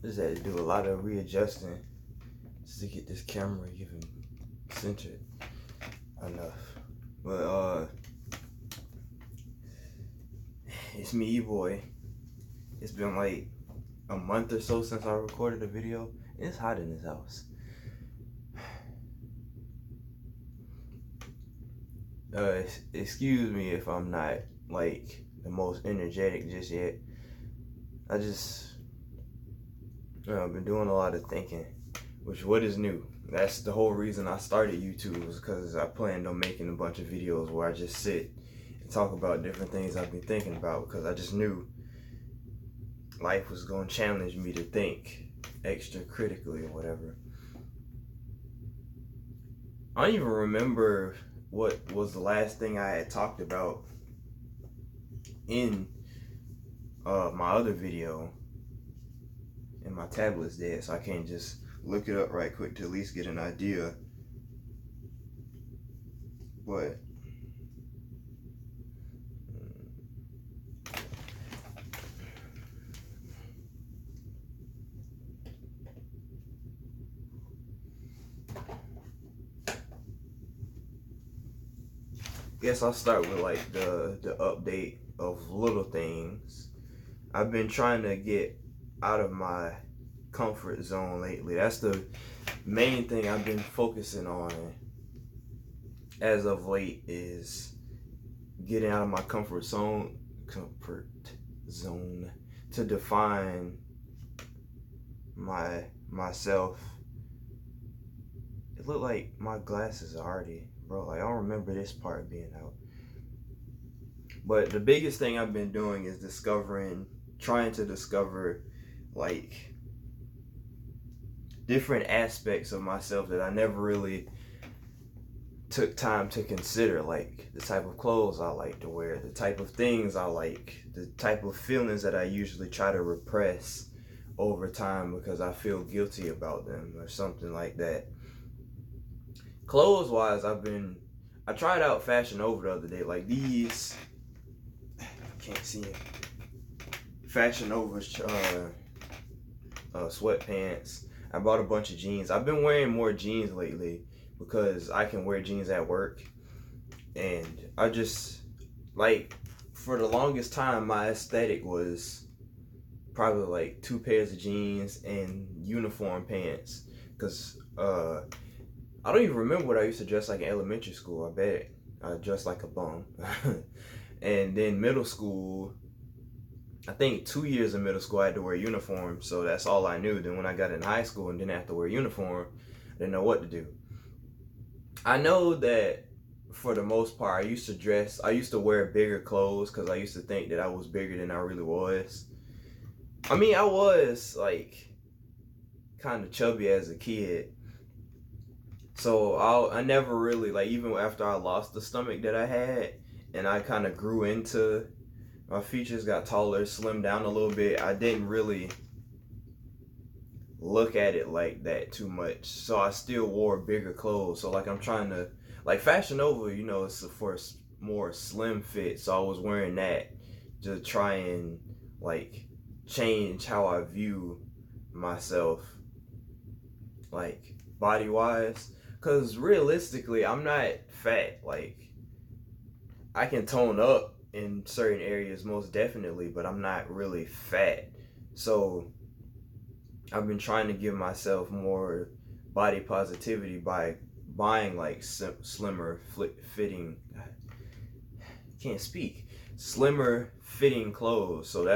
Just had to do a lot of readjusting just to get this camera even centered enough. But it's me, boy. It's been like a month or so since I recorded a video. It's hot in this house. Excuse me if I'm not like the most energetic just yet. I just I've been doing a lot of thinking, which what is new. That's the whole reason I started YouTube, was because I planned on making a bunch of videos where I just sit and talk about different things I've been thinking about, because I just knew life was going to challenge me to think extra critically or whatever. I don't even remember what was the last thing I had talked about in my other video, and my tablet's dead, so I can't just look it up right quick to at least get an idea. But guess I'll start with like the update of little things. I've been trying to get out of my comfort zone lately. That's the main thing I've been focusing on as of late, is getting out of my comfort zone to define myself. It looked like my glasses are already, bro. Like, I don't remember this part being out. But the biggest thing I've been doing is trying to discover like different aspects of myself that I never really took time to consider, like the type of clothes I like to wear, the type of things I like, the type of feelings that I usually try to repress over time because I feel guilty about them or something like that. Clothes wise, I tried out Fashion Over the other day, like these, can't see it, Fashion Over sweatpants. I bought a bunch of jeans. I've been wearing more jeans lately because I can wear jeans at work, and I just, like, for the longest time my aesthetic was probably like 2 pairs of jeans and uniform pants, because I don't even remember what I used to dress like in elementary school. I bet I dressed like a bum. And then middle school, I think 2 years of middle school I had to wear uniform, so that's all I knew. Then when I got in high school and didn't have to wear uniform, I didn't know what to do. I know that for the most part, I used to wear bigger clothes because I used to think that I was bigger than I really was. I mean, I was like kind of chubby as a kid, so I never really, like, even after I lost the stomach that I had and I kind of grew into, my features got taller, slimmed down a little bit, I didn't really look at it like that too much. So I still wore bigger clothes. So like, I'm trying to, like, Fashion Over, it's for a more slim fit. So I was wearing that to try and like change how I view myself, like body wise. Cause realistically, I'm not fat. Like, I can tone up in certain areas most definitely, but I'm not really fat. So I've been trying to give myself more body positivity by buying like slimmer fitting, can't speak, slimmer fitting clothes. So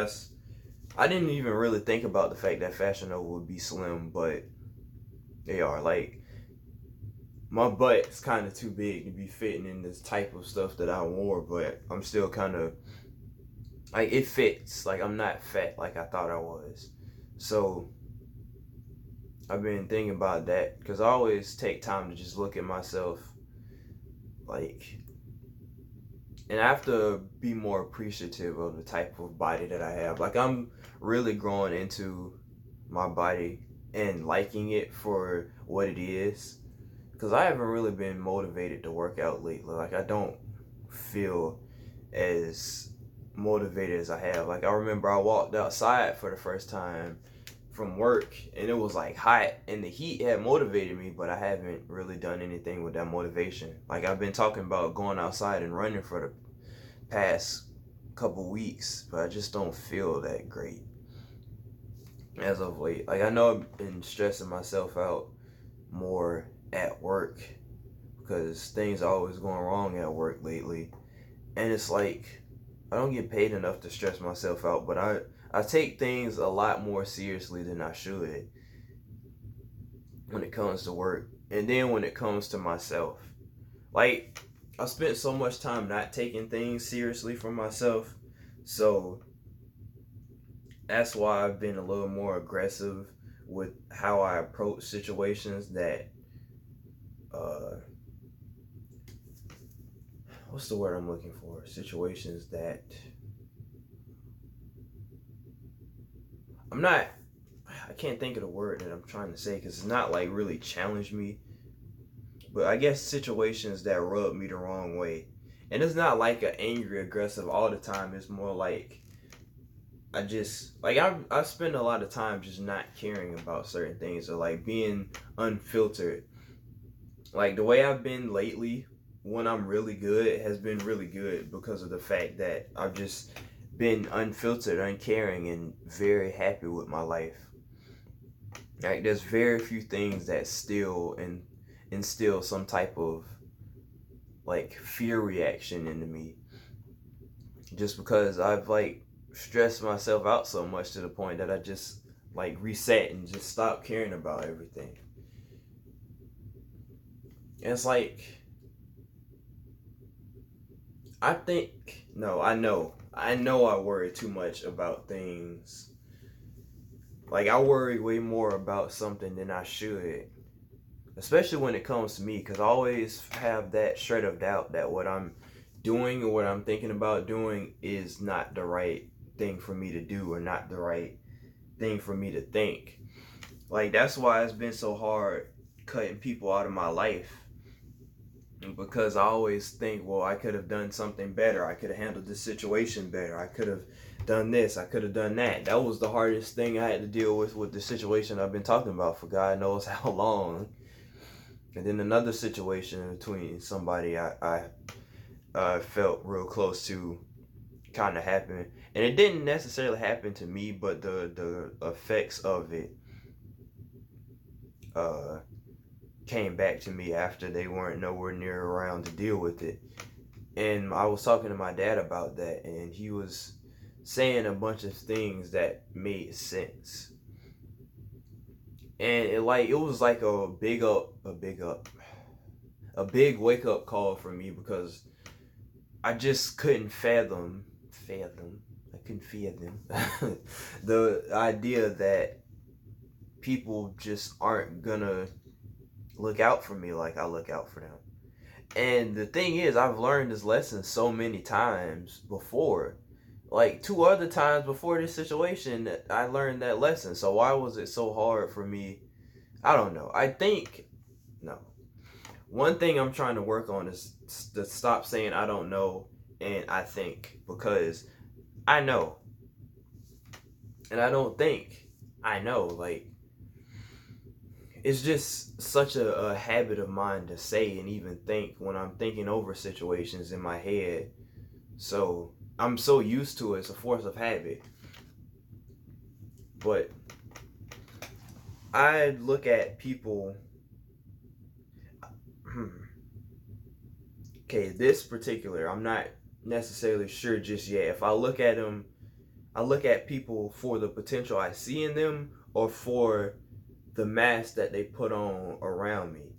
I didn't even really think about the fact that Fashion Nova would be slim, but they are. Like, my butt's kind of too big to be fitting in this type of stuff that I wore, but I'm still kind of, like, it fits. Like, I'm not fat like I thought I was. So I've been thinking about that because I always take time to just look at myself, like, and I have to be more appreciative of the type of body that I have. Like, I'm really growing into my body and liking it for what it is, because I haven't really been motivated to work out lately. Like, I don't feel as motivated as I have. Like, I remember I walked outside for the first time from work, and it was like hot, and the heat had motivated me, but I haven't really done anything with that motivation. Like, I've been talking about going outside and running for the past couple weeks, but I just don't feel that great as of late. Like, I know I've been stressing myself out more at work because things are always going wrong at work lately. And it's like, I don't get paid enough to stress myself out, but I take things a lot more seriously than I should when it comes to work. And then when it comes to myself, like, I spent so much time not taking things seriously for myself. So that's why I've been a little more aggressive with how I approach situations that, uh, what's the word I'm looking for? Situations that I'm not, I can't think of the word that I'm trying to say because it's not like really challenged me, but I guess situations that rub me the wrong way. And it's not like an angry aggressive all the time. It's more like I just like I spend a lot of time just not caring about certain things or like being unfiltered. Like the way I've been lately, when I'm really good, has been really good because of the fact that I've just been unfiltered, uncaring, and very happy with my life. Like there's very few things that still and instill some type of like fear reaction into me. Just because I've like stressed myself out so much to the point that I just like reset and just stop caring about everything. And it's like I think no, I know I worry too much about things. Like I worry way more about something than I should, especially when it comes to me, because I always have that shred of doubt that what I'm doing or what I'm thinking about doing is not the right thing for me to do or not the right thing for me to think. Like that's why it's been so hard cutting people out of my life, because I always think, well, I could have done something better. I could have handled this situation better. I could have done this. I could have done that. That was the hardest thing I had to deal with the situation I've been talking about for God knows how long. And then another situation between somebody I felt real close to kind of happened, and it didn't necessarily happen to me, but the effects of it uh, came back to me after they weren't nowhere near around to deal with it. And I was talking to my dad about that, and he was saying a bunch of things that made sense. And it was like a big wake up call for me because I just couldn't fathom. I couldn't fathom the idea that people just aren't gonna look out for me like I look out for them. And the thing is, I've learned this lesson so many times before. Like two other times before this situation, I learned that lesson. So why was it so hard for me? I don't know. I think no. One thing I'm trying to work on is to stop saying I don't know and I think, because I know and I don't think I know. Like it's just such a habit of mine to say and even think when I'm thinking over situations in my head. So I'm so used to it, it's a force of habit. But I look at people, okay, this particular, I'm not necessarily sure just yet. If I look at them, I look at people for the potential I see in them or for the mask that they put on around me.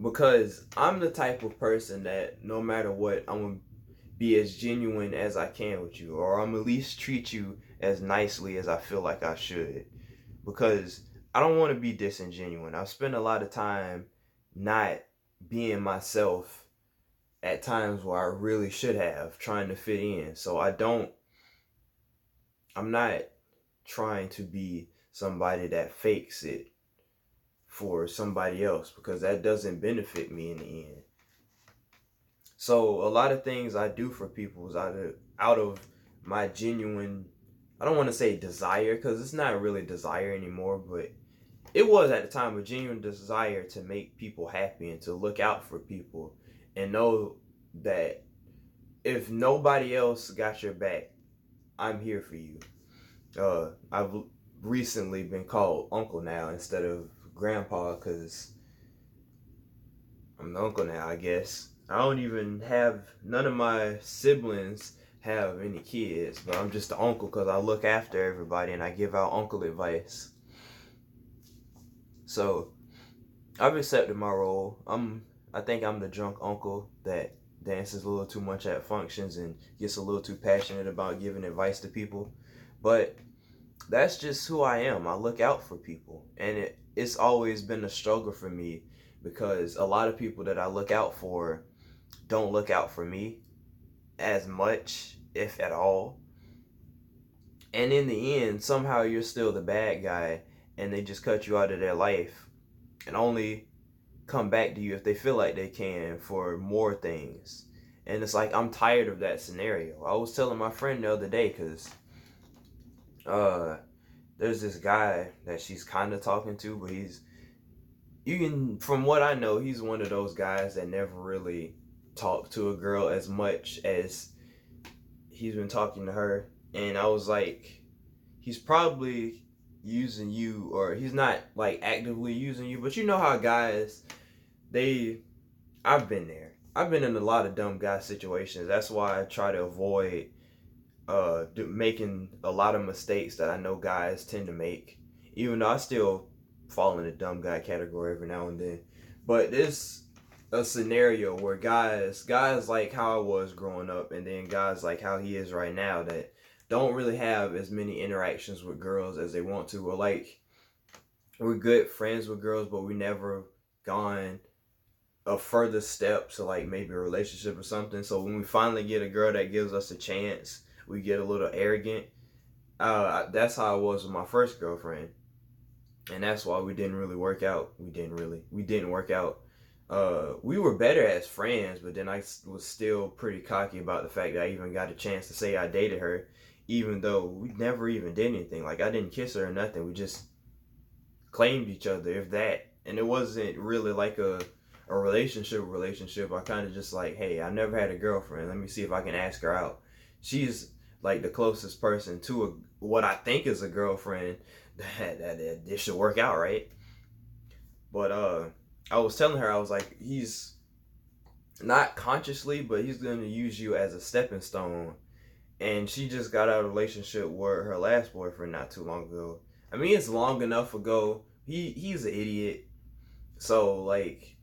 Because I'm the type of person that no matter what, I'm going to be as genuine as I can with you, or I'm at least treat you as nicely as I feel like I should. Because I don't want to be disingenuous. I've spent a lot of time not being myself at times where I really should have, trying to fit in. So I'm not trying to be somebody that fakes it for somebody else because that doesn't benefit me in the end. So a lot of things I do for people is out of my genuine I don't want to say desire because it's not really desire anymore, but it was at the time a genuine desire to make people happy and to look out for people and know that if nobody else got your back, I'm here for you. I've recently been called uncle now instead of grandpa because I'm the uncle now, I guess. I don't even have, none of my siblings have any kids, but I'm just the uncle because I look after everybody and I give out uncle advice. So I've accepted my role. I think I'm the drunk uncle that dances a little too much at functions and gets a little too passionate about giving advice to people. But that's just who I am. I look out for people. And it's always been a struggle for me because a lot of people that I look out for don't look out for me as much, if at all. And in the end, somehow you're still the bad guy and they just cut you out of their life and only come back to you if they feel like they can for more things. And it's like I'm tired of that scenario. I was telling my friend the other day because uh there's this guy that she's kind of talking to, but you can, from what I know, he's one of those guys that never really talked to a girl as much as he's been talking to her. And I was like, he's probably using you, or he's not like actively using you, but you know how guys, they, I've been there. I've been in a lot of dumb guy situations. That's why I try to avoid making a lot of mistakes that I know guys tend to make. Even though I still fall in the dumb guy category every now and then. But there's a scenario where guys like how I was growing up, and then guys like how he is right now that don't really have as many interactions with girls as they want to. Or like we're good friends with girls, but we never gone a further step to like maybe a relationship or something. So when we finally get a girl that gives us a chance, we get a little arrogant. That's how I was with my first girlfriend, and that's why we didn't really work out. We didn't work out. We were better as friends, but then I was still pretty cocky about the fact that I even got a chance to say I dated her, even though we never even did anything. Like I didn't kiss her or nothing. We just claimed each other, if that. And it wasn't really like a relationship. I kind of just like, hey, I never had a girlfriend. Let me see if I can ask her out. She's like the closest person to what I think is a girlfriend that this should work out, right? But I was telling her, I was like, he's not consciously, but he's gonna use you as a stepping stone. And she just got out of a relationship with her last boyfriend not too long ago. I mean, it's long enough ago. He's an idiot. So like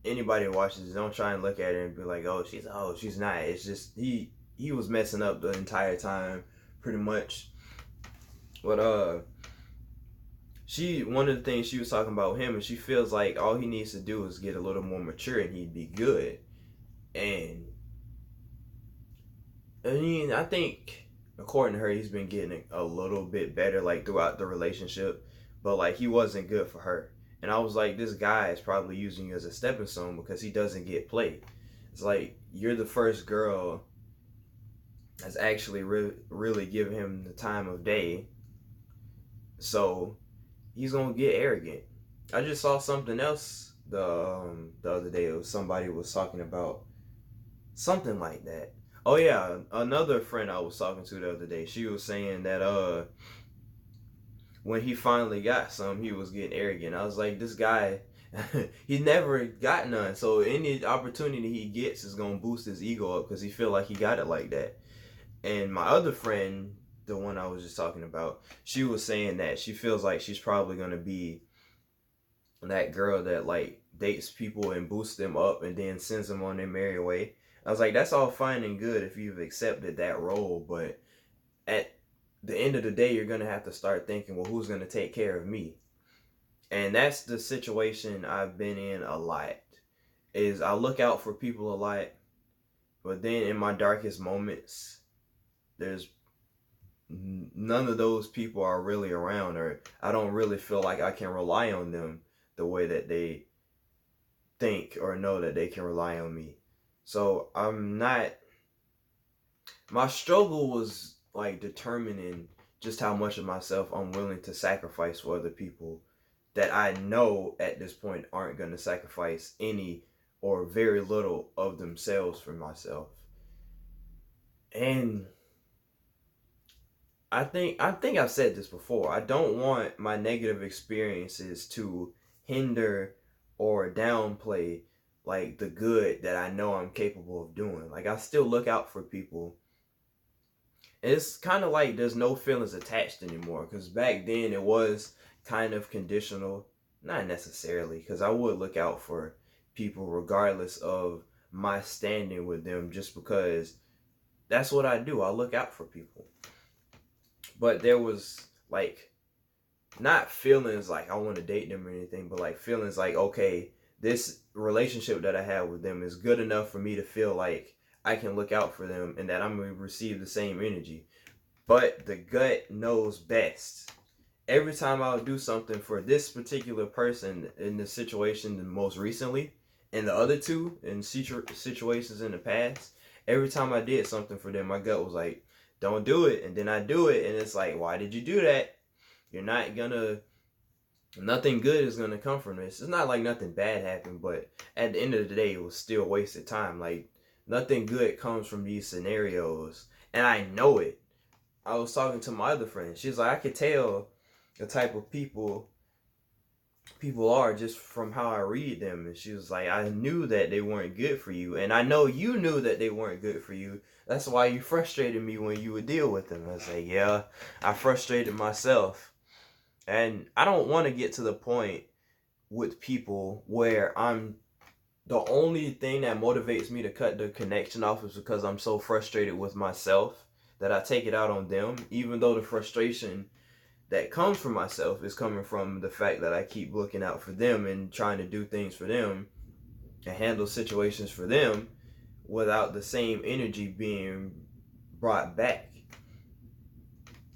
anybody who watches, don't try and look at her and be like, oh, she's not. It's just he was messing up the entire time, pretty much. But she, one of the things she was talking about him, and she feels like all he needs to do is get a little more mature and he'd be good. And I mean, I think according to her, he's been getting a little bit better like throughout the relationship, but like he wasn't good for her. And I was like, this guy is probably using you as a stepping stone because he doesn't get played. It's like you're the first girl that's actually really giving him the time of day, so he's gonna get arrogant. I just saw something else the other day. It was somebody was talking about something like that. Oh yeah, another friend I was talking to the other day. She was saying that when he finally got some, he was getting arrogant. I was like, this guy, he never got none. So any opportunity he gets is gonna boost his ego up because he feel like he got it like that. And my other friend, the one I was just talking about, she was saying that she feels like she's probably gonna be that girl that like dates people and boosts them up and then sends them on their merry way. I was like, that's all fine and good if you've accepted that role, but at the end of the day, you're gonna have to start thinking, well, who's gonna take care of me? And that's the situation I've been in a lot. Is I look out for people a lot, but then in my darkest moments, there's none of those people are really around, or I don't really feel like I can rely on them the way that they think or know that they can rely on me. So I'm not, my struggle was like determining just how much of myself I'm willing to sacrifice for other people that I know at this point aren't going to sacrifice any or very little of themselves for myself. And I think I've said this before. I don't want my negative experiences to hinder or downplay like the good that I know I'm capable of doing. Like I still look out for people. It's kind of like there's no feelings attached anymore, because back then it was kind of conditional. Not necessarily, because I would look out for people regardless of my standing with them, just because that's what I do. I look out for people. But there was like not feelings like I want to date them or anything, but like feelings like, okay, this relationship that I have with them is good enough for me to feel like I can look out for them and that I'm going to receive the same energy. But the gut knows best. Every time I'll do something for this particular person in the situation most recently, and the other two in situations in the past, every time I did something for them, my gut was like, don't do it. And then I do it, and it's like, why did you do that? You're not gonna, nothing good is gonna come from this. It's not like nothing bad happened, but at the end of the day, it was still wasted time. Like, nothing good comes from these scenarios, and I know it. I was talking to my other friend. She's like, I could tell the type of people are just from how I read them. And she was like, I knew that they weren't good for you, and I know you knew that they weren't good for you. That's why you frustrated me when you would deal with them. I was like, yeah, I frustrated myself. And I don't want to get to the point with people where I'm the only thing that motivates me to cut the connection off is because I'm so frustrated with myself that I take it out on them, even though the frustration that comes from myself is coming from the fact that I keep looking out for them and trying to do things for them and handle situations for them without the same energy being brought back.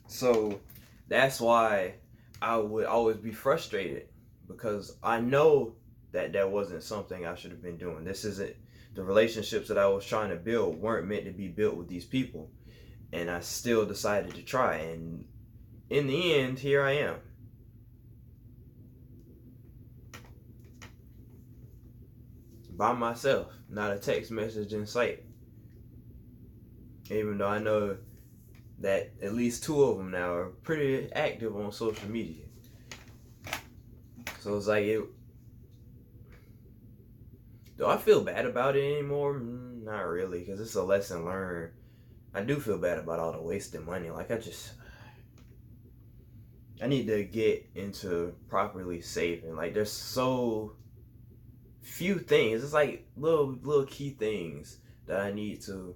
So that's why I would always be frustrated, because I know that that wasn't something I should have been doing. This isn't, the relationships that I was trying to build weren't meant to be built with these people. And I still decided to try. And in the end, here I am. By myself, not a text message in sight. Even though I know that at least two of them now are pretty active on social media. So it's like, do I feel bad about it anymore? Not really, because it's a lesson learned. I do feel bad about all the wasted money. Like, I need to get into properly saving. Like, there's so few things. It's like little key things that I need to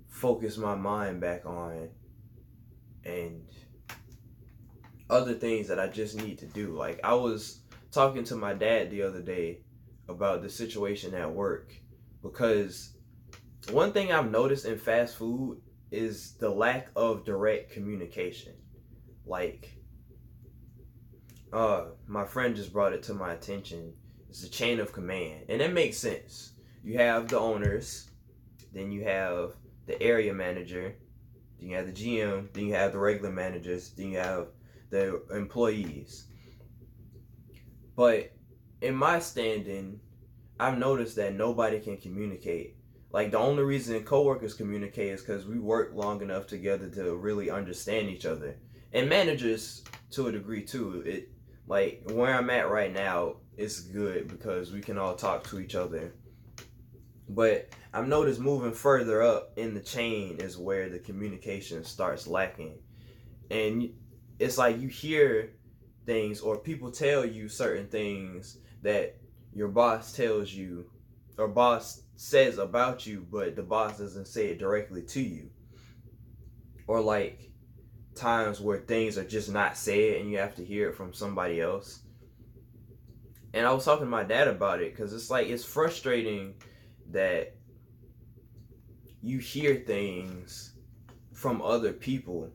focus my mind back on, and other things that I just need to do. Like, I was talking to my dad the other day about the situation at work, because one thing I've noticed in fast food is the lack of direct communication. Like, my friend just brought it to my attention. It's a chain of command, and it makes sense. You have the owners, then you have the area manager, then you have the GM, then you have the regular managers, then you have the employees. But in my standing, I've noticed that nobody can communicate. Like, the only reason coworkers communicate is because we work long enough together to really understand each other. And managers, to a degree too. It, like, where I'm at right now, it's good because we can all talk to each other. But I've noticed moving further up in the chain is where the communication starts lacking. And it's like you hear things, or people tell you certain things that your boss tells you, or boss says about you, but the boss doesn't say it directly to you. Or like times where things are just not said and you have to hear it from somebody else. And I was talking to my dad about it, because it's like, it's frustrating that you hear things from other people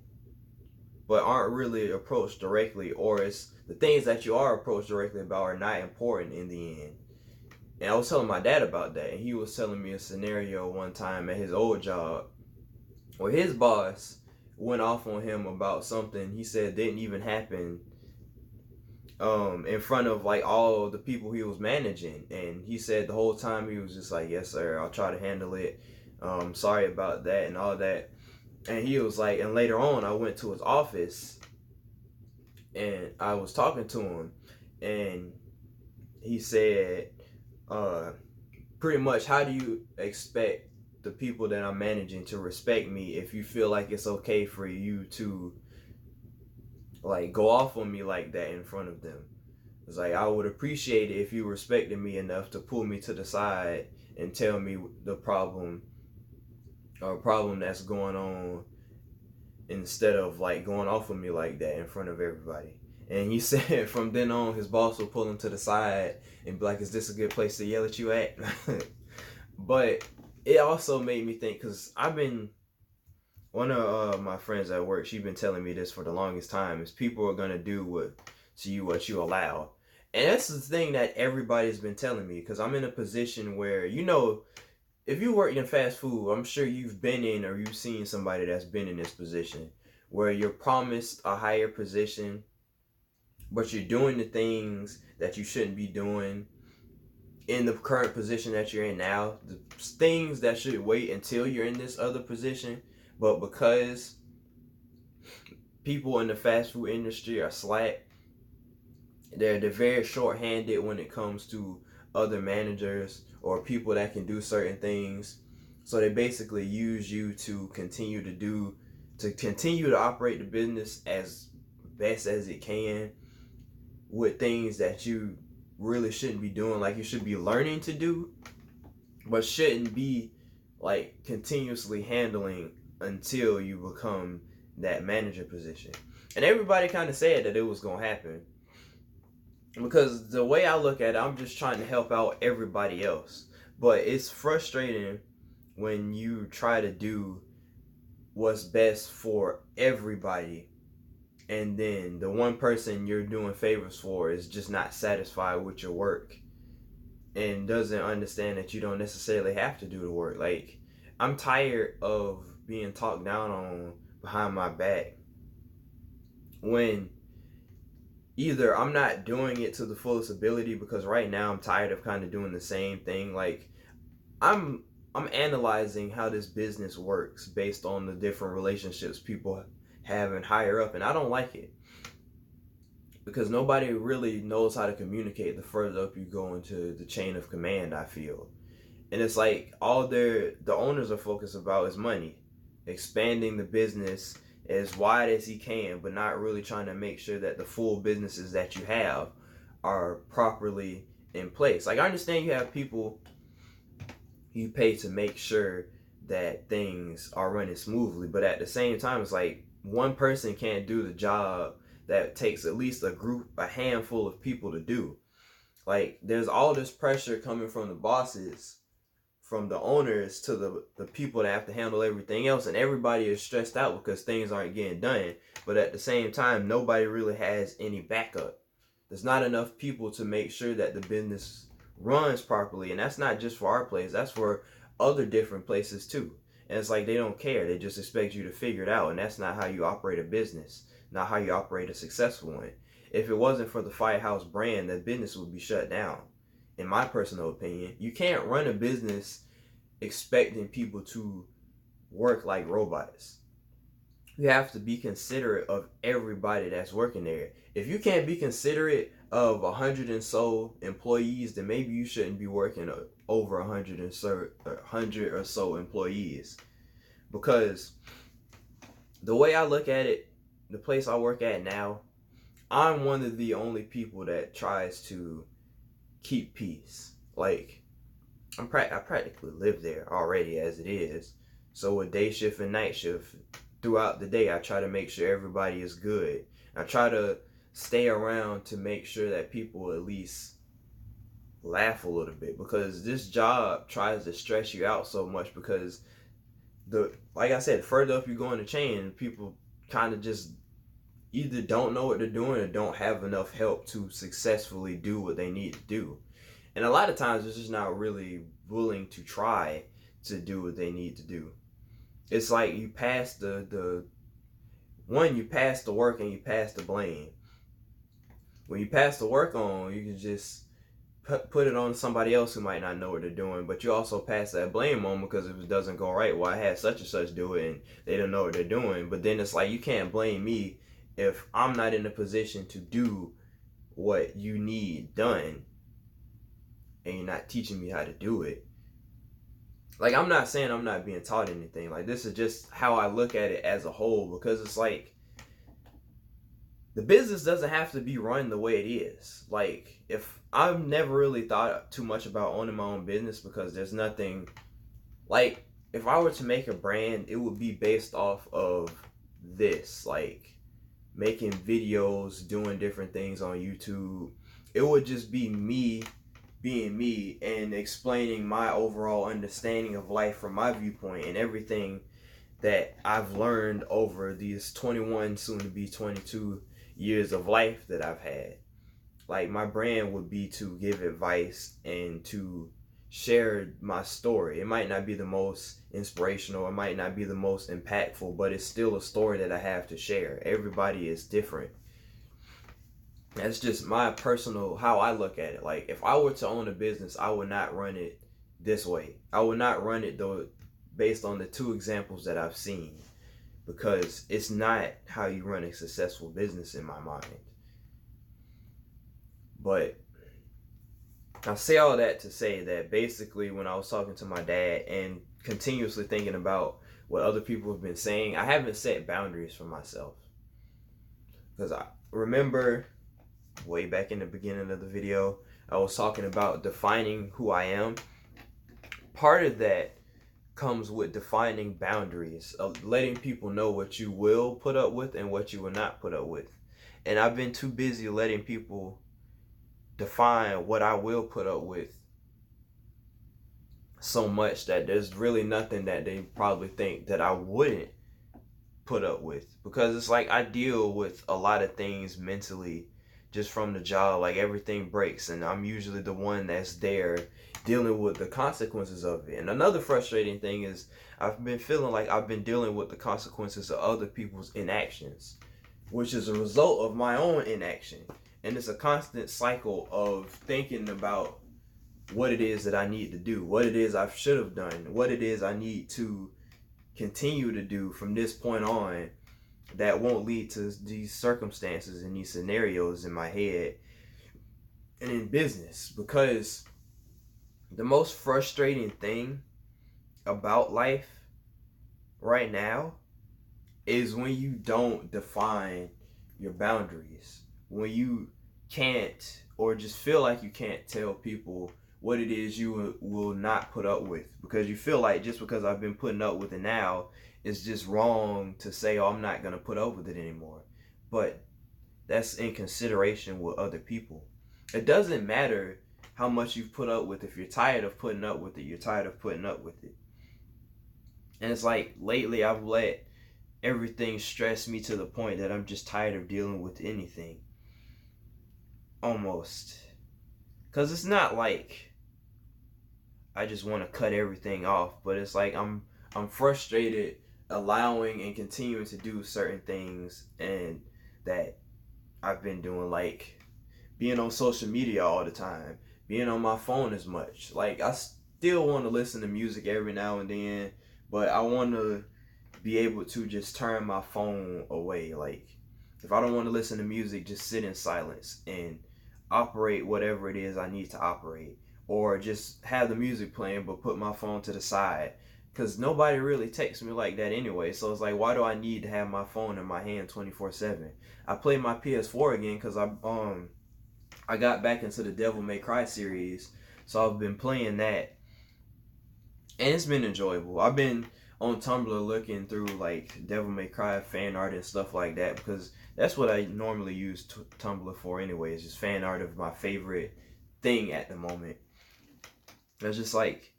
but aren't really approached directly, or it's the things that you are approached directly about are not important in the end. And I was telling my dad about that, and he was telling me a scenario one time at his old job where his boss went off on him about something he said didn't even happen in front of like all the people he was managing. And he said the whole time he was just like, yes sir, I'll try to handle it, sorry about that and all that. And he was like, and later on I went to his office and I was talking to him, and he said, uh pretty much, how do you expect the people that I'm managing to respect me if you feel like it's okay for you to like go off on me like that in front of them? It's like, I would appreciate it if you respected me enough to pull me to the side and tell me the problem that's going on, instead of like going off on me like that in front of everybody. And he said from then on, his boss would pull him to the side and be like, is this a good place to yell at you at? But it also made me think, because I've been, one of my friends at work, she's been telling me this for the longest time, is people are going to do what you allow. And that's the thing that everybody's been telling me, because I'm in a position where, if you work in fast food, I'm sure you've been in, or you've seen somebody that's been in this position where you're promised a higher position, but you're doing the things that you shouldn't be doing in the current position that you're in now. The things that should wait until you're in this other position, but because people in the fast food industry are slack, they're very short-handed when it comes to other managers or people that can do certain things. So they basically use you to continue to operate the business as best as it can with things that you really shouldn't be doing. Like, you should be learning to do, but shouldn't be like continuously handling until you become that manager position. And everybody kind of said that it was going to happen, because the way I look at it, I'm just trying to help out everybody else. But it's frustrating when you try to do what's best for everybody, and then the one person you're doing favors for is just not satisfied with your work and doesn't understand that you don't necessarily have to do the work. Like, I'm tired of being talked down on behind my back when either I'm not doing it to the fullest ability, because right now I'm tired of kind of doing the same thing. Like, I'm I'm analyzing how this business works based on the different relationships people have and higher up, and I don't like it, because nobody really knows how to communicate the further up you go into the chain of command, I feel. And it's like all the owners are focused about is money, expanding the business as wide as he can, but not really trying to make sure that the full businesses that you have are properly in place. Like, I understand you have people you pay to make sure that things are running smoothly, but at the same time, it's like one person can't do the job that takes at least a handful of people to do. Like, there's all this pressure coming from the bosses, from the owners, to the people that have to handle everything else, and everybody is stressed out because things aren't getting done. But at the same time, nobody really has any backup. There's not enough people to make sure that the business runs properly, and that's not just for our place, that's for other different places too. And it's like they don't care, they just expect you to figure it out, and that's not how you operate a business, not how you operate a successful one. If it wasn't for the Firehouse brand, the business would be shut down, in my personal opinion. You can't run a business expecting people to work like robots. You have to be considerate of everybody that's working there. If you can't be considerate of 100 and so employees, then maybe you shouldn't be working over 100 or so employees. Because the way I look at it, the place I work at now, I'm one of the only people that tries to keep peace. Like, I practically live there already as it is. So with day shift and night shift, throughout the day, I try to make sure everybody is good. I try to stay around to make sure that people at least laugh a little bit, because this job tries to stress you out so much, because like I said, further up you go in the chain, people kind of just either don't know what they're doing or don't have enough help to successfully do what they need to do. And a lot of times they're just not really willing to try to do what they need to do. It's like you pass the one, you pass the work and you pass the blame. When you pass the work on, you can just put it on somebody else who might not know what they're doing, but you also pass that blame on because if it doesn't go right, well, I had such and such do it and they don't know what they're doing. But then it's like, you can't blame me if I'm not in a position to do what you need done and you're not teaching me how to do it. Like, I'm not saying I'm not being taught anything. Like, this is just how I look at it as a whole, because it's like, the business doesn't have to be run the way it is. Like, if I've never really thought too much about owning my own business, because there's nothing, like, if I were to make a brand, it would be based off of this, like making videos, doing different things on YouTube. It would just be me being me and explaining my overall understanding of life from my viewpoint and everything that I've learned over these 21, soon to be 22 years of life that I've had. Like, my brand would be to give advice and to share my story. It might not be the most inspirational, it might not be the most impactful, but it's still a story that I have to share. Everybody is different. That's just my personal, how I look at it. Like, if I were to own a business, I would not run it this way. I would not run it though based on the two examples that I've seen, because it's not how you run a successful business in my mind. But I say all that to say that basically, when I was talking to my dad and continuously thinking about what other people have been saying, I haven't set boundaries for myself. Because I remember way back in the beginning of the video, I was talking about defining who I am. Part of that comes with defining boundaries, of letting people know what you will put up with and what you will not put up with. And I've been too busy letting people define what I will put up with so much that there's really nothing that they probably think that I wouldn't put up with. Because it's like, I deal with a lot of things mentally just from the job. Like, everything breaks and I'm usually the one that's there dealing with the consequences of it. And another frustrating thing is, I've been feeling like I've been dealing with the consequences of other people's inactions, which is a result of my own inaction. And it's a constant cycle of thinking about what it is that I need to do, what it is I should have done, what it is I need to continue to do from this point on that won't lead to these circumstances and these scenarios in my head and in business. Because the most frustrating thing about life right now is when you don't define your boundaries, when you can't, or just feel like you can't tell people what it is you will not put up with, because you feel like just because I've been putting up with it now, it's just wrong to say, oh, I'm not going to put up with it anymore. But that's in consideration with other people. It doesn't matter how much you've put up with. If you're tired of putting up with it, you're tired of putting up with it. And it's like, lately I've let everything stress me to the point that I'm just tired of dealing with anything. Almost. Because it's not like I just want to cut everything off, but it's like I'm frustrated allowing and continuing to do certain things and that I've been doing, like being on social media all the time, being on my phone as much. Like, I still want to listen to music every now and then, but I want to be able to just turn my phone away. Like, if I don't want to listen to music, just sit in silence and operate whatever it is I need to operate, or just have the music playing but put my phone to the side, because nobody really texts me like that anyway. So it's like, why do I need to have my phone in my hand 24/7? I played my PS4 again because I got back into the Devil May Cry series, so I've been playing that, and it's been enjoyable. I've been on Tumblr looking through like Devil May Cry fan art and stuff like that, because that's what I normally use Tumblr for anyway. It's just fan art of my favorite thing at the moment. It's just like,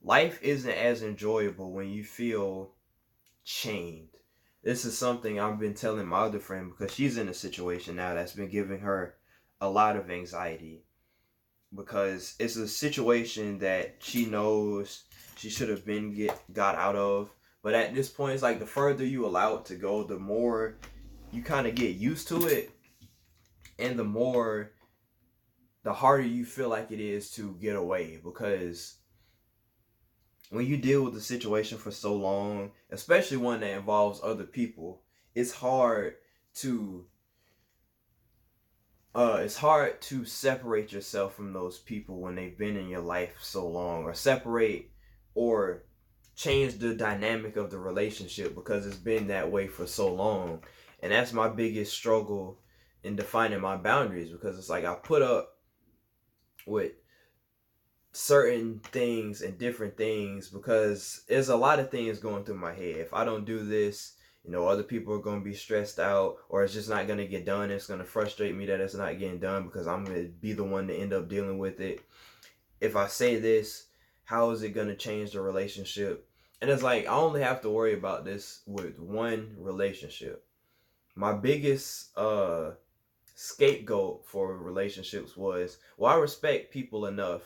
life isn't as enjoyable when you feel chained. This is something I've been telling my other friend, because she's in a situation now that's been giving her a lot of anxiety, because it's a situation that she knows she should have got out of, But at this point, it's like the further you allow it to go, the more you kind of get used to it, and the harder you feel like it is to get away. Because when you deal with the situation for so long, especially one that involves other people, it's hard to it's hard to separate yourself from those people when they've been in your life so long, or separate or change the dynamic of the relationship because it's been that way for so long. And that's my biggest struggle in defining my boundaries, because it's like I put up with certain things and different things because there's a lot of things going through my head. If I don't do this, other people are going to be stressed out, or it's just not going to get done. It's going to frustrate me that it's not getting done because I'm going to be the one to end up dealing with it. If I say this, how is it going to change the relationship? And it's like I only have to worry about this with one relationship. My biggest scapegoat for relationships was, well, I respect people enough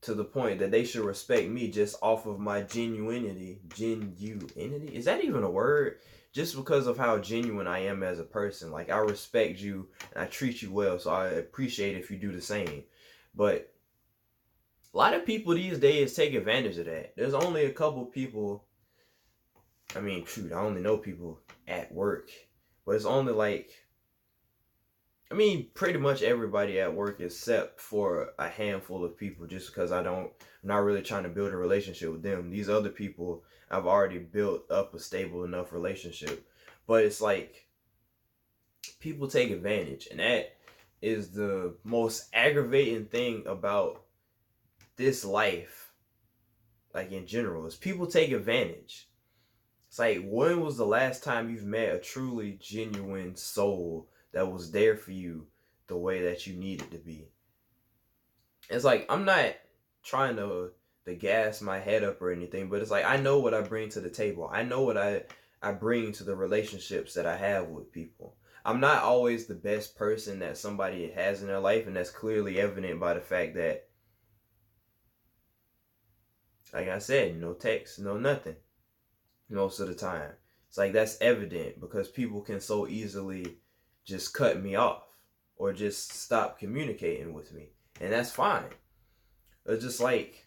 to the point that they should respect me just off of my genuinity. Genuinity? Is that even a word? Just because of how genuine I am as a person. Like, I respect you and I treat you well, so I appreciate if you do the same. But a lot of people these days take advantage of that. There's only a couple people. I mean, shoot, I only know people at work. But it's only like, pretty much everybody at work except for a handful of people, just because I'm not really trying to build a relationship with them. These other people, I've already built up a stable enough relationship. But it's like, people take advantage. And that is the most aggravating thing about this life, like in general, is people take advantage. It's like, when was the last time you've met a truly genuine soul that was there for you the way that you needed to be? It's like, I'm not trying to gas my head up or anything, but it's like, I know what I bring to the table. I know what I bring to the relationships that I have with people. I'm not always the best person that somebody has in their life, and that's clearly evident by the fact that, like I said, no text, no nothing most of the time. It's like, that's evident because people can so easily just cut me off or just stop communicating with me. And that's fine. It's just like,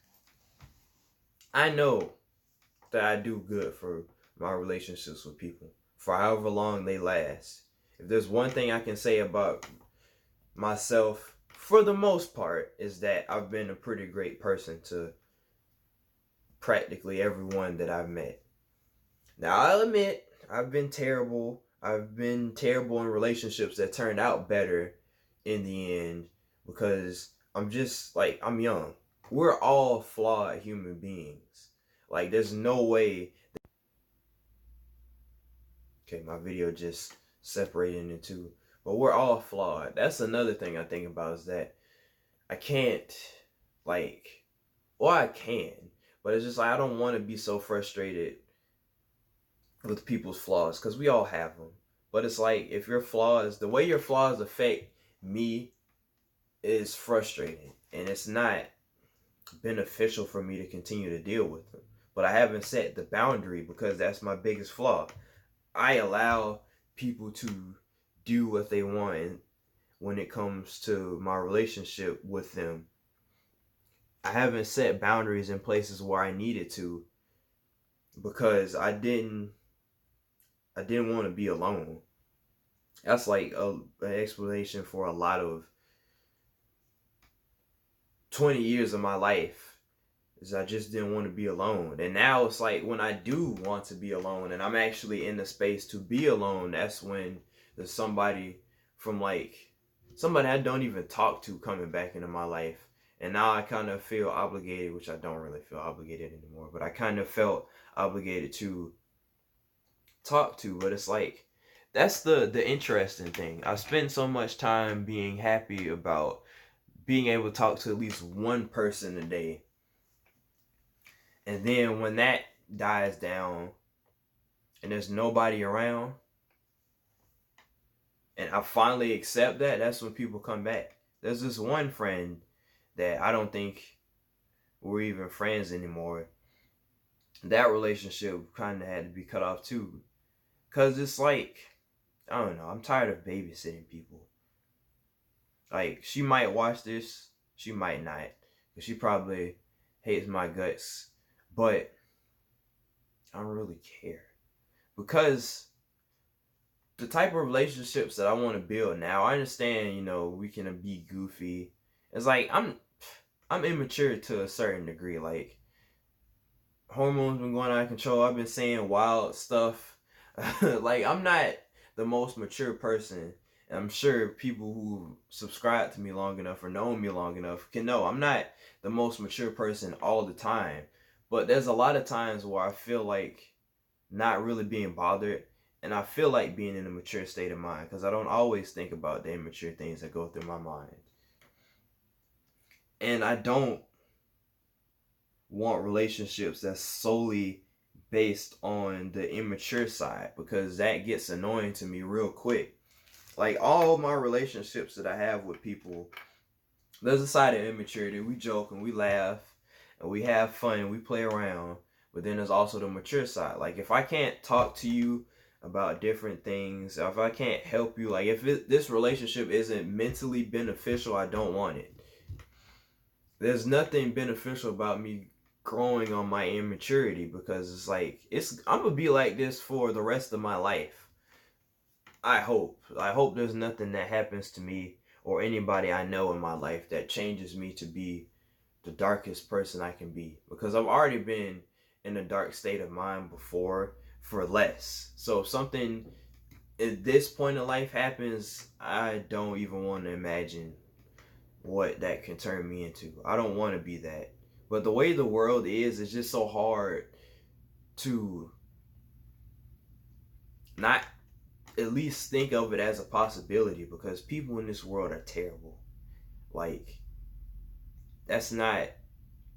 I know that I do good for my relationships with people for however long they last. If there's one thing I can say about myself, for the most part, is that I've been a pretty great person to practically everyone that I've met. Now, I'll admit, I've been terrible. I've been terrible in relationships that turned out better in the end because I'm young. We're all flawed human beings. Like, there's no way. Okay, my video just separated into two. But we're all flawed. That's another thing I think about, is that I can't, like, well, I can, but it's just like, I don't want to be so frustrated with people's flaws, because we all have them. But it's like, if the way your flaws affect me is frustrating, and it's not beneficial for me to continue to deal with them. But I haven't set the boundary, because that's my biggest flaw. I allow people to do what they want when it comes to my relationship with them. I haven't set boundaries in places where I needed to, because I didn't want to be alone. That's like an explanation for a lot of 20 years of my life, is I just didn't want to be alone. And now it's like, when I do want to be alone and I'm actually in the space to be alone, that's when there's somebody I don't even talk to coming back into my life. And now I kind of feel obligated, which I don't really feel obligated anymore, but I kind of felt obligated to talk to. But it's like, that's the interesting thing. I spend so much time being happy about being able to talk to at least one person a day. And then when that dies down and there's nobody around, and I finally accept that, that's when people come back. There's this one friend that I don't think we're even friends anymore. that relationship kind of had to be cut off too. Cause it's like, I don't know, I'm tired of babysitting people. Like, she might watch this, she might not, but she probably hates my guts. But I don't really care because the type of relationships that I want to build now, I understand, we can be goofy. It's like I'm immature to a certain degree. Like, hormones been going out of control. I've been saying wild stuff. Like, I'm not the most mature person. And I'm sure people who subscribe to me long enough or know me long enough can know I'm not the most mature person all the time. But there's a lot of times where I feel like not really being bothered, and I feel like being in a mature state of mind because I don't always think about the immature things that go through my mind. And I don't want relationships that's solely based on the immature side because that gets annoying to me real quick. Like, all my relationships that I have with people, there's a side of immaturity. We joke and we laugh and we have fun and we play around. But then there's also the mature side. Like, if I can't talk to you about different things, if I can't help you, like, if this relationship isn't mentally beneficial, I don't want it. There's nothing beneficial about me growing on my immaturity because it's like I'm gonna be like this for the rest of my life. I hope there's nothing that happens to me or anybody I know in my life that changes me to be the darkest person I can be, because I've already been in a dark state of mind before for less. So if something at this point in life happens, I don't even want to imagine what that can turn me into. I don't want to be that. But the way the world is, it's just so hard to not at least think of it as a possibility because people in this world are terrible. Like, that's not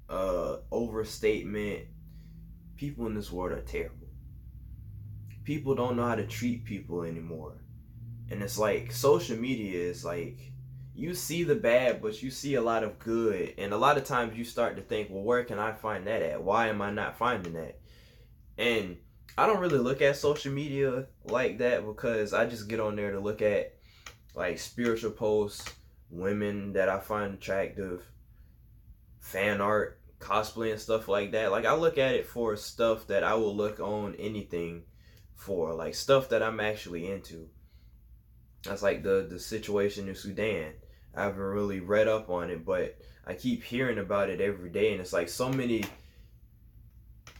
a overstatement. People in this world are terrible. People don't know how to treat people anymore. And it's like social media is like, you see the bad, but you see a lot of good. And a lot of times you start to think, well, where can I find that at? Why am I not finding that? And I don't really look at social media like that because I just get on there to look at like spiritual posts, women that I find attractive, fan art, cosplay and stuff like that. Like, I look at it for stuff that I will look on anything for, like stuff that I'm actually into. That's like the situation in Sudan. I haven't really read up on it, but I keep hearing about it every day, and it's like so many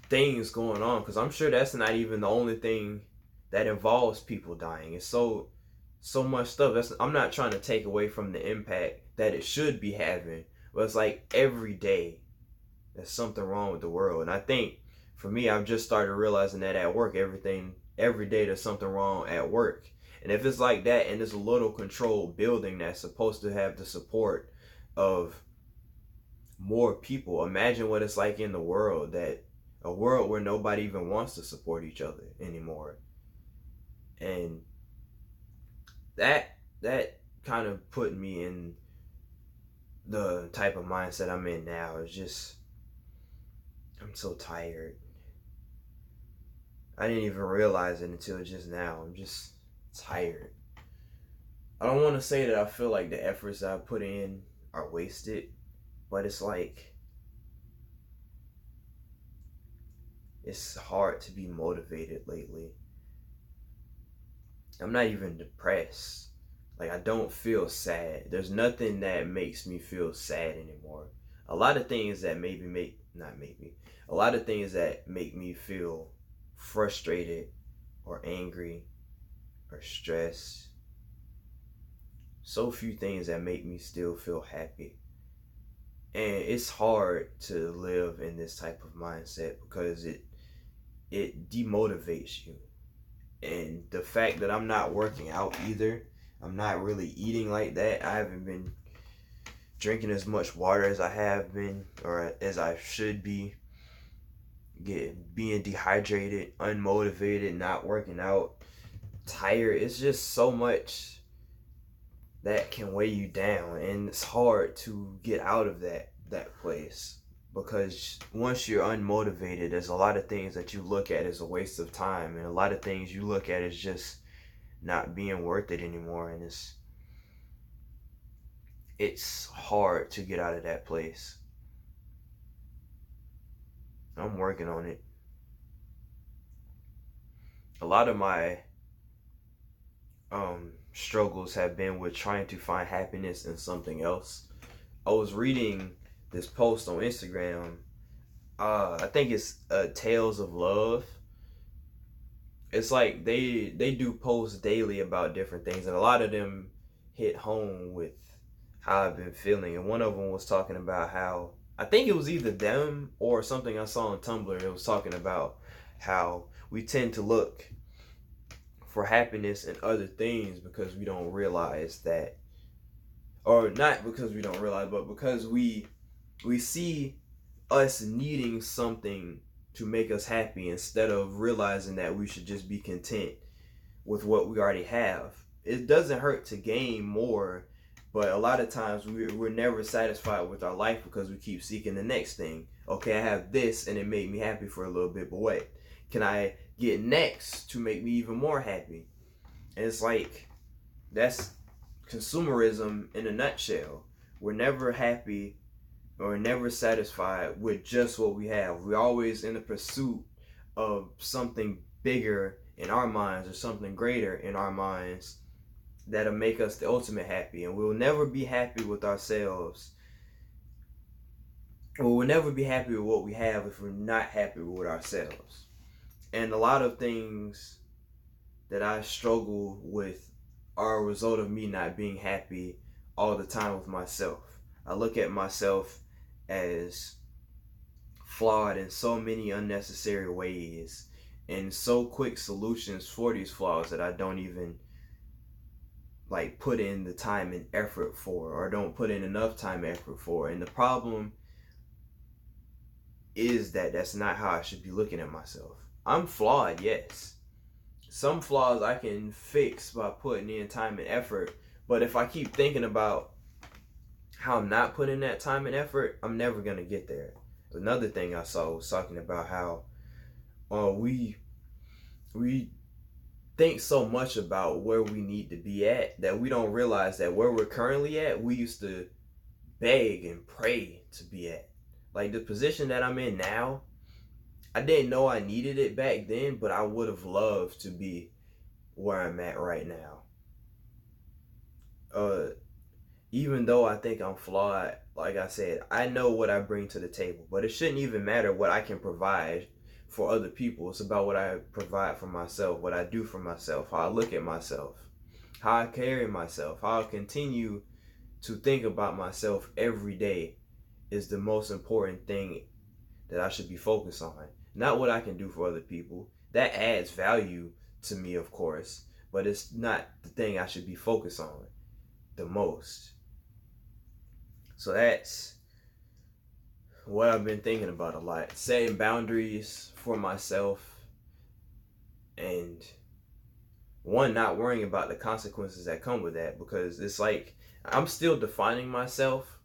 things going on because I'm sure that's not even the only thing that involves people dying. It's so much stuff. I'm not trying to take away from the impact that it should be having, but it's like every day there's something wrong with the world. And I think for me, I've just started realizing that at work, every day there's something wrong at work. And if it's like that and it's a little controlled building that's supposed to have the support of more people, imagine what it's like in the world, that a world where nobody even wants to support each other anymore. And that kind of put me in the type of mindset I'm in now. It's just, I'm so tired. I didn't even realize it until just now. I'm just tired. I don't want to say that I feel like the efforts I put in are wasted, but it's like, it's hard to be motivated lately. I'm not even depressed. Like, I don't feel sad. There's nothing that makes me feel sad anymore. A lot of things that maybe make, not maybe, a lot of things that make me feel frustrated or angry or stressed. So few things that make me still feel happy. And it's hard to live in this type of mindset because it demotivates you. And the fact that I'm not working out either, I'm not really eating like that. I haven't been drinking as much water as I have been or as I should be. Being dehydrated, unmotivated, not working out, tired. It's just so much that can weigh you down, and it's hard to get out of that place. because once you're unmotivated, there's a lot of things that you look at as a waste of time, and a lot of things you look at as just not being worth it anymore, and it's hard to get out of that place. I'm working on it. A lot of my struggles have been with trying to find happiness in something else. I was reading this post on Instagram. I think it's Tales of Love. It's like they do posts daily about different things, and a lot of them hit home with how I've been feeling. And one of them was talking about how, I think it was either them or something I saw on Tumblr. It was talking about how we tend to look for happiness in other things because we don't realize that, or not because we don't realize, but because we see us needing something to make us happy instead of realizing that we should just be content with what we already have. It doesn't hurt to gain more, but a lot of times we're never satisfied with our life because we keep seeking the next thing. Okay, I have this and it made me happy for a little bit, but wait, can I get next to make me even more happy? And it's like, that's consumerism in a nutshell. We're never happy or never satisfied with just what we have. We're always in the pursuit of something bigger in our minds or something greater in our minds that'll make us the ultimate happy. And we'll never be happy with ourselves. Or we'll never be happy with what we have if we're not happy with ourselves. And a lot of things that I struggle with are a result of me not being happy all the time with myself. I look at myself as flawed in so many unnecessary ways and so quick solutions for these flaws that I don't even like put in the time and effort for, or don't put in enough time and effort for. And the problem is that that's not how I should be looking at myself. I'm flawed, yes. Some flaws I can fix by putting in time and effort, but if I keep thinking about how I'm not putting that time and effort, I'm never gonna get there. Another thing I saw was talking about how we think so much about where we need to be at that we don't realize that where we're currently at, we used to beg and pray to be at. Like the position that I'm in now, I didn't know I needed it back then, but I would have loved to be where I'm at right now. Uh, Even though I think I'm flawed, like I said, I know what I bring to the table, but it shouldn't even matter what I can provide for other people. It's about what I provide for myself, what I do for myself, how I look at myself, how I carry myself, how I continue to think about myself every day is the most important thing that I should be focused on. Not what I can do for other people. That adds value to me, of course, but it's not the thing I should be focused on the most. So that's what I've been thinking about a lot. Setting boundaries for myself, and one, not worrying about the consequences that come with that, because it's like I'm still defining myself.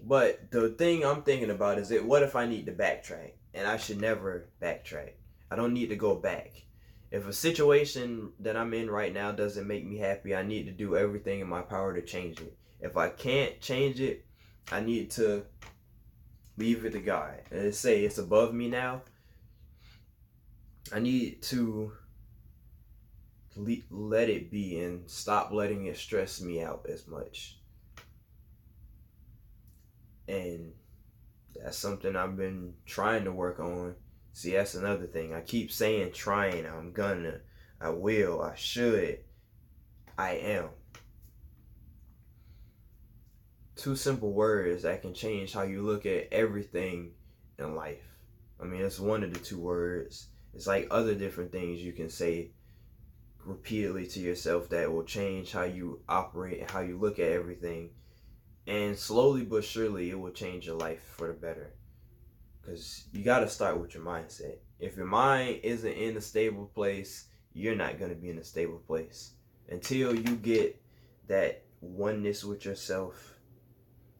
But the thing I'm thinking about is that what if I need to backtrack? And I should never backtrack. I don't need to go back. If a situation that I'm in right now doesn't make me happy, I need to do everything in my power to change it. If I can't change it, I need to leave it to God. And say it's above me now. I need to let it be and stop letting it stress me out as much. And that's something I've been trying to work on. See, that's another thing. I keep saying trying, I'm gonna, I will, I should, I am. Two simple words that can change how you look at everything in life. I mean, it's one of the two words. It's like other different things you can say repeatedly to yourself that will change how you operate and how you look at everything. And slowly but surely, it will change your life for the better. Because you got to start with your mindset. If your mind isn't in a stable place, you're not going to be in a stable place. Until you get that oneness with yourself,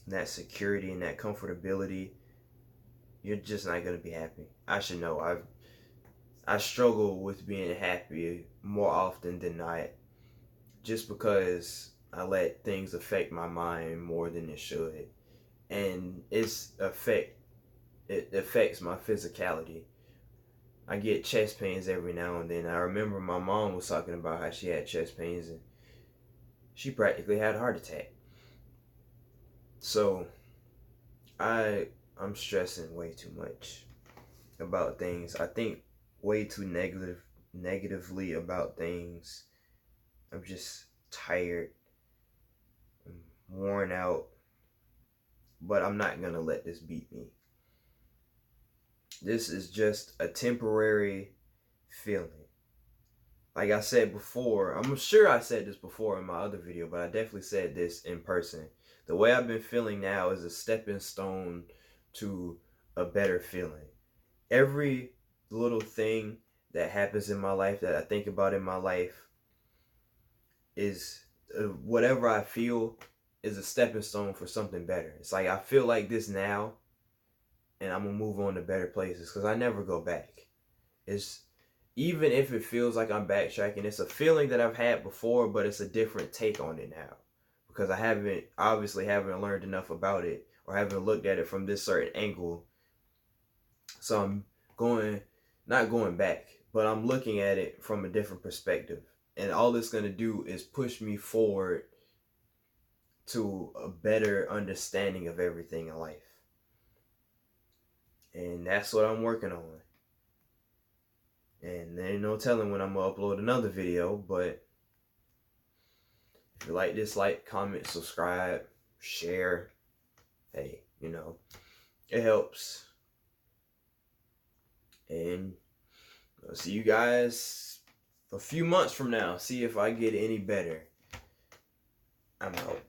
that security and that comfortability, you're just not gonna be happy. I should know. I struggle with being happy more often than not, just because I let things affect my mind more than it should, and it affects my physicality. I get chest pains every now and then. I remember my mom was talking about how she had chest pains and she practically had a heart attack. So I I'm stressing way too much about things. I think way too negatively about things. I'm just tired, I'm worn out, but I'm not gonna let this beat me. This is just a temporary feeling. Like I said before, I'm sure I said this before in my other video, but I definitely said this in person. The way I've been feeling now is a stepping stone to a better feeling. Every little thing that happens in my life, that I think about in my life, is whatever I feel is a stepping stone for something better. It's like I feel like this now, and I'm gonna move on to better places because I never go back. It's even if it feels like I'm backtracking, it's a feeling that I've had before, but it's a different take on it now because I haven't learned enough about it or haven't looked at it from this certain angle. So I'm going not going back, but I'm looking at it from a different perspective. And all it's going to do is push me forward to a better understanding of everything in life. And that's what I'm working on. And there ain't no telling when I'm going to upload another video, but if you like this, like, comment, subscribe, share. Hey, it helps. And I'll see you guys a few months from now. See if I get any better. I'm out.